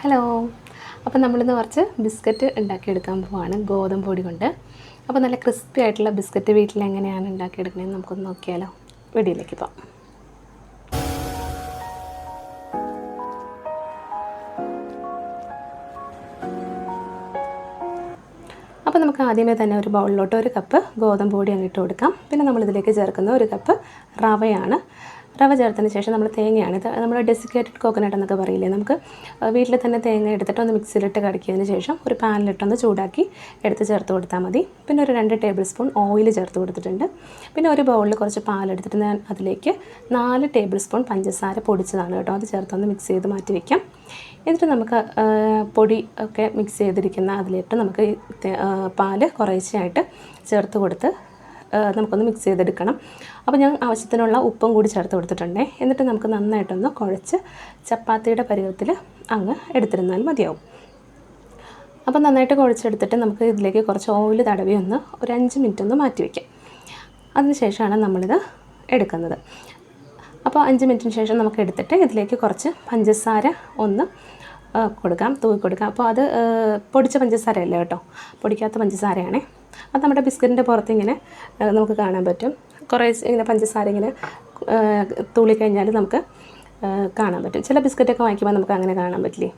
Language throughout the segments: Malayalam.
ഹലോ. അപ്പോൾ നമ്മളിന്ന് കുറച്ച് ബിസ്ക്കറ്റ് ഉണ്ടാക്കിയെടുക്കാൻ പോവാണ് ഗോതമ്പ് പൊടി കൊണ്ട്. അപ്പോൾ നല്ല ക്രിസ്പി ആയിട്ടുള്ള ബിസ്ക്കറ്റ് വീട്ടിൽ എങ്ങനെയാണ് ഉണ്ടാക്കിയെടുക്കണമെന്ന് നമുക്കൊന്ന് നോക്കിയാലോ. വീഡിയോയിലേക്ക് പോകാം. അപ്പോൾ നമുക്ക് ആദ്യമേ തന്നെ ഒരു ബൗളിലോട്ട് ഒരു കപ്പ് ഗോതമ്പ് പൊടി അങ്ങിട്ട് കൊടുക്കാം. പിന്നെ നമ്മളിതിലേക്ക് ചേർക്കുന്ന ഒരു കപ്പ് റവയാണ്. റവ ചേർത്തതിന് ശേഷം നമ്മൾ തേങ്ങയാണ്, ഇത് നമ്മൾ ഡെസിക്കേറ്റഡ് കോക്കനട്ട് എന്നൊക്കെ പറയില്ലേ, നമുക്ക് വീട്ടിൽ തന്നെ തേങ്ങ എടുത്തിട്ട് ഒന്ന് മിക്സിയിലിട്ട് കടിക്കിയതിന് ശേഷം ഒരു പാനിലിട്ടൊന്ന് ചൂടാക്കി എടുത്ത് ചേർത്ത് കൊടുത്താൽ മതി. പിന്നെ ഒരു 2 ടേബിൾ സ്പൂൺ ഓയിൽ ചേർത്ത് കൊടുത്തിട്ടുണ്ട്. പിന്നെ ഒരു ബൗളിൽ കുറച്ച് പാലെടുത്തിട്ട് ഞാൻ അതിലേക്ക് 4 ടേബിൾ സ്പൂൺ പഞ്ചസാര പൊടിച്ചതാണ് കേട്ടോ, അത് ചേർത്തൊന്ന് മിക്സ് ചെയ്ത് മാറ്റി വയ്ക്കാം. എന്നിട്ട് നമുക്ക് പൊടി ഒക്കെ മിക്സ് ചെയ്തിരിക്കുന്ന അതിലിട്ട് നമുക്ക് പാല് കുറേശ്ശെയായിട്ട് ചേർത്ത് കൊടുത്ത് നമുക്കൊന്ന് മിക്സ് ചെയ്തെടുക്കണം. അപ്പോൾ ഞാൻ ആവശ്യത്തിനുള്ള ഉപ്പും കൂടി ചേർത്ത് കൊടുത്തിട്ടുണ്ട്. എന്നിട്ട് നമുക്ക് നന്നായിട്ടൊന്ന് കുഴച്ച് ചപ്പാത്തിയുടെ പരുവത്തിൽ അങ്ങ് എടുത്തിരുന്നാൽ മതിയാവും. അപ്പോൾ നന്നായിട്ട് കുഴച്ചെടുത്തിട്ട് നമുക്ക് ഇതിലേക്ക് കുറച്ച് ഓയിൽ തടവി ഒരു 5 മിനിറ്റ് ഒന്ന് മാറ്റി വയ്ക്കാം. അതിന് ശേഷമാണ് നമ്മളിത് എടുക്കുന്നത്. അപ്പോൾ 5 മിനിറ്റിന് ശേഷം നമുക്ക് എടുത്തിട്ട് ഇതിലേക്ക് കുറച്ച് പഞ്ചസാര ഒന്ന് തൂക്കി കൊടുക്കാം. അപ്പോൾ അത് പൊടിച്ച പഞ്ചസാരയല്ല കേട്ടോ, പൊടിക്കാത്ത പഞ്ചസാരയാണേ. അത് നമ്മുടെ ബിസ്ക്കറ്റിൻ്റെ പുറത്ത് ഇങ്ങനെ നമുക്ക് കാണാൻ പറ്റും. കുറേ ഇങ്ങനെ പഞ്ചസാര ഇങ്ങനെ തൂളിക്കഴിഞ്ഞാൽ നമുക്ക് കാണാൻ പറ്റും. ചില ബിസ്ക്കറ്റൊക്കെ വാങ്ങിക്കുമ്പോൾ നമുക്ക് അങ്ങനെ കാണാൻ പറ്റില്ലേ.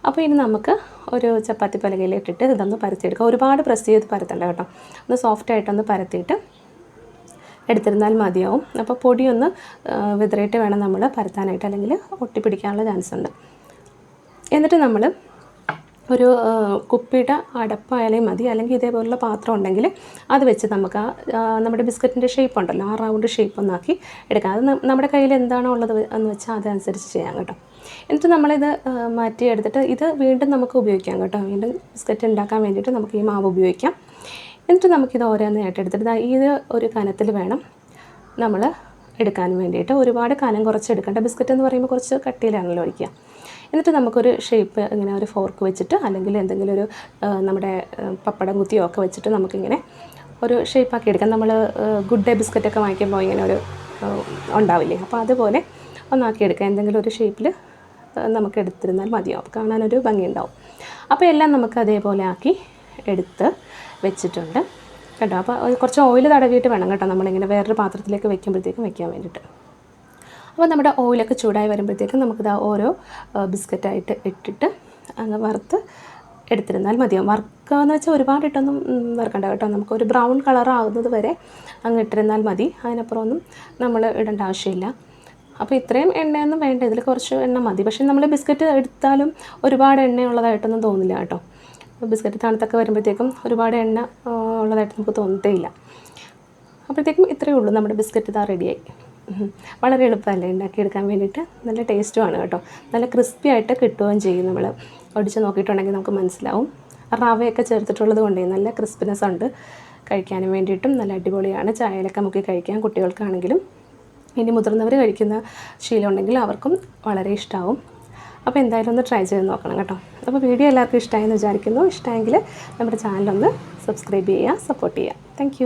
അപ്പോൾ ഇനി നമുക്ക് ഒരു ചപ്പാത്തി പലകയിലിട്ടിട്ട് ഇതൊന്ന് പരത്തിയെടുക്കാം. ഒരുപാട് പ്രസ് ചെയ്ത് പരത്തണ്ട കേട്ടോ, ഒന്ന് സോഫ്റ്റായിട്ടൊന്ന് പരത്തിയിട്ട് എടുത്തിരുന്നാൽ മതിയാവും. അപ്പോൾ പൊടിയൊന്ന് വിതറിയിട്ട് വേണം നമ്മൾ പരത്താനായിട്ട്, അല്ലെങ്കിൽ ഒട്ടിപ്പിടിക്കാനുള്ള ചാൻസ് ഉണ്ട്. എന്നിട്ട് നമ്മൾ ഒരു കുപ്പിയുടെ അടപ്പായാലും മതി, അല്ലെങ്കിൽ ഇതേപോലുള്ള പാത്രം ഉണ്ടെങ്കിൽ അത് വെച്ച് നമുക്ക് നമ്മുടെ ബിസ്ക്കറ്റിൻ്റെ ഷേപ്പ് ഉണ്ടല്ലോ, ആ റൗണ്ട് ഷേപ്പ് ഒന്നാക്കി എടുക്കാം. അത് നമ്മുടെ കയ്യിൽ എന്താണോ ഉള്ളത് എന്ന് വെച്ചാൽ അതനുസരിച്ച് ചെയ്യാം കേട്ടോ. എന്നിട്ട് നമ്മളിത് മാറ്റി എടുത്തിട്ട് ഇത് വീണ്ടും നമുക്ക് ഉപയോഗിക്കാം കേട്ടോ. വീണ്ടും ബിസ്ക്കറ്റ് ഉണ്ടാക്കാൻ വേണ്ടിയിട്ട് നമുക്ക് ഈ മാവ് ഉപയോഗിക്കാം. എന്നിട്ട് നമുക്കിത് ഓരോന്നായിട്ട് എടുത്തിട്ട് ഇത് ഒരു കനത്തിൽ വേണം നമ്മൾ എടുക്കാൻ വേണ്ടിയിട്ട്. ഒരുപാട് കനം കുറച്ച് എടുക്കേണ്ട, ബിസ്ക്കറ്റ് എന്ന് പറയുമ്പോൾ കുറച്ച് കട്ടിയിലാണല്ലോ ഒഴിക്കുക. എന്നിട്ട് നമുക്കൊരു ഷേപ്പ് ഇങ്ങനെ ഒരു ഫോർക്ക് വെച്ചിട്ട്, അല്ലെങ്കിൽ എന്തെങ്കിലും ഒരു നമ്മുടെ പപ്പടം കുത്തിയോ ഒക്കെ വെച്ചിട്ട് നമുക്കിങ്ങനെ ഒരു ഷേപ്പാക്കി എടുക്കാം. നമ്മൾ ഗുഡ് ഡേ ബിസ്ക്കറ്റൊക്കെ വാങ്ങിക്കുമ്പോൾ ഇങ്ങനെ ഒരു ഉണ്ടാവില്ലേ, അപ്പോൾ അതുപോലെ ഒന്നാക്കി എടുക്കാം. എന്തെങ്കിലും ഒരു ഷേപ്പിൽ നമുക്ക് എടുത്തിരുന്നാൽ മതിയാവും, കാണാനൊരു ഭംഗി ഉണ്ടാവും. അപ്പോൾ എല്ലാം നമുക്ക് അതേപോലെ ആക്കി എടുത്ത് വെച്ചിട്ടുണ്ട് കേട്ടോ. അപ്പോൾ കുറച്ച് ഓയിൽ തടവിയിട്ട് വേണം കേട്ടോ നമ്മളിങ്ങനെ വേറൊരു പാത്രത്തിലേക്ക് വയ്ക്കുമ്പോഴത്തേക്കും വെക്കാൻ വേണ്ടിയിട്ട്. അപ്പോൾ നമ്മുടെ ഓയിലൊക്കെ ചൂടായി വരുമ്പോഴത്തേക്കും നമുക്കിത് ഓരോ ബിസ്ക്കറ്റായിട്ട് ഇട്ടിട്ട് അങ്ങ് വറുത്ത് എടുത്തിരുന്നാൽ മതിയാവും. വറുക്കുകയെന്ന് വെച്ചാൽ ഒരുപാട് ഇട്ടൊന്നും വറുക്കണ്ട കേട്ടോ, നമുക്കൊരു ബ്രൗൺ കളർ ആകുന്നത് വരെ അങ്ങ് ഇട്ടിരുന്നാൽ മതി. അതിനപ്പുറം ഒന്നും നമ്മൾ ഇടേണ്ട ആവശ്യമില്ല. അപ്പോൾ ഇത്രയും എണ്ണയൊന്നും വേണ്ട, ഇതിൽ കുറച്ച് എണ്ണ മതി. പക്ഷേ നമ്മൾ ബിസ്ക്കറ്റ് എടുത്താലും ഒരുപാട് എണ്ണയുള്ളതായിട്ടൊന്നും തോന്നില്ല കേട്ടോ. ബിസ്ക്കറ്റ് തണുത്തൊക്കെ വരുമ്പോഴത്തേക്കും ഒരുപാട് എണ്ണ ഉള്ളതായിട്ട് നമുക്ക് തോന്നത്തേയില്ല. അപ്പോഴത്തേക്കും ഇത്രയേ ഉള്ളൂ, നമ്മുടെ ബിസ്ക്കറ്റ് ഇതാ റെഡിയായി. വളരെ എളുപ്പമല്ലേ ഉണ്ടാക്കിയെടുക്കാൻ വേണ്ടിയിട്ട്, നല്ല ടേസ്റ്റുമാണ് കേട്ടോ. നല്ല ക്രിസ്പി ആയിട്ട് കിട്ടുകയും ചെയ്യും. നമ്മൾ ഒടിച്ച് നോക്കിയിട്ടുണ്ടെങ്കിൽ നമുക്ക് മനസ്സിലാവും. റവയൊക്കെ ചേർത്തിട്ടുള്ളത് കൊണ്ടേ നല്ല ക്രിസ്പിനെസ് ഉണ്ട്. കഴിക്കാനും വേണ്ടിയിട്ടും നല്ല അടിപൊളിയാണ്. ചായയിലൊക്കെ നമുക്ക് കഴിക്കാം, കുട്ടികൾക്കാണെങ്കിലും. ഇനി മുതിർന്നവർ കഴിക്കുന്ന ശീലം ഉണ്ടെങ്കിൽ അവർക്കും വളരെ ഇഷ്ടമാവും. അപ്പോൾ എന്തായാലും ഒന്ന് ട്രൈ ചെയ്ത് നോക്കണം കേട്ടോ. അപ്പോൾ വീഡിയോ എല്ലാവർക്കും ഇഷ്ടമായെന്ന് വിചാരിക്കുന്നു. ഇഷ്ടമെങ്കിൽ നമ്മുടെ ചാനലൊന്ന് സബ്സ്ക്രൈബ് ചെയ്യുക, സപ്പോർട്ട് ചെയ്യുക. താങ്ക്